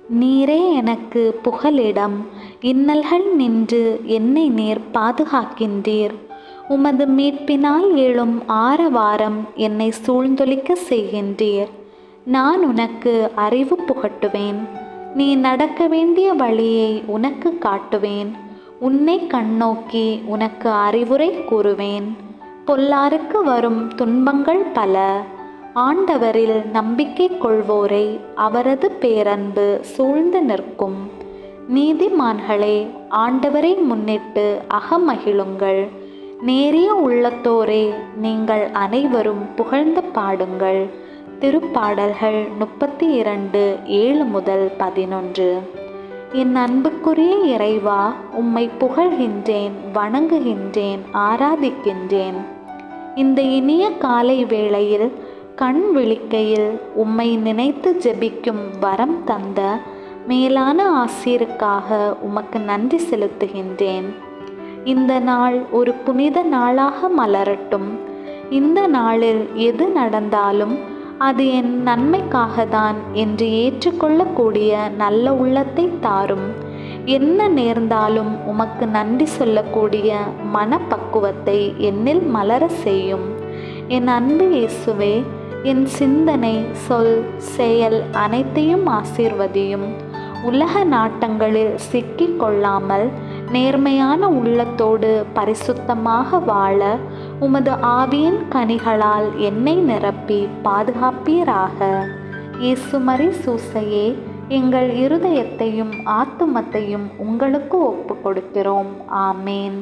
நீரே எனக்கு புகலிடம். இன்னல்கள் நின்று என்னை நீர் பாதுகாக்கின்றீர். உமது மீட்பினால் எழும் ஆரவாரம் என்னை சூழ்ந்தொழிக்க செய்கின்றீர். நான் உனக்கு அறிவு புகட்டுவேன். நீ நடக்க வேண்டிய வழியை உனக்கு காட்டுவேன். உன்னை கண்ணோக்கி உனக்கு அறிவுரை கூறுவேன். பொல்லாருக்கு வரும் துன்பங்கள் பல. ஆண்டவரில் நம்பிக்கை கொள்வோரை அவரது பேரன்பு சூழ்ந்து நிற்கும். நீதிமான்களே, ஆண்டவரை முன்னிட்டு அகமகிழுங்கள். நேரிய உள்ளத்தோரே, நீங்கள் அனைவரும் புகழ்ந்து பாடுங்கள். திருப்பாடல்கள் 32:7-11. என் அன்புக்குரிய இறைவா, உம்மை புகழ்கின்றேன், வணங்குகின்றேன், ஆராதிக்கின்றேன். இந்த இனிய காலை வேளையில் கண் விழிக்கையில் உம்மை நினைத்து ஜெபிக்கும் வரம் தந்த மேலான ஆசீருக்காக உமக்கு நன்றி செலுத்துகின்றேன். இந்த நாள் ஒரு புனித நாளாக மலரட்டும். இந்த நாளில் எது நடந்தாலும் அது என் நன்மைக்காகத்தான் என்று ஏற்றுக்கொள்ளக்கூடிய நல்ல உள்ளத்தை தாரும். என்ன நேர்ந்தாலும் உமக்கு நன்றி சொல்லக்கூடிய மனப்பக்குவத்தை என்னில் மலர செய்யும். என் அன்பு இயேசுவே, என் சிந்தனை, சொல், செயல் அனைத்தையும் ஆசீர்வதியும். உலக நாட்டங்களில் சிக்கிக் கொள்ளாமல் நேர்மையான உள்ளத்தோடு பரிசுத்தமாக வாழ உமது ஆவியின் கனிகளால் என்னை நிரப்பி பாதுகாப்பீராக. இயேசுமரி சூசையே, எங்கள் இருதயத்தையும் ஆத்துமத்தையும் உங்களுக்கு ஒப்பு கொடுக்கிறோம். ஆமேன்.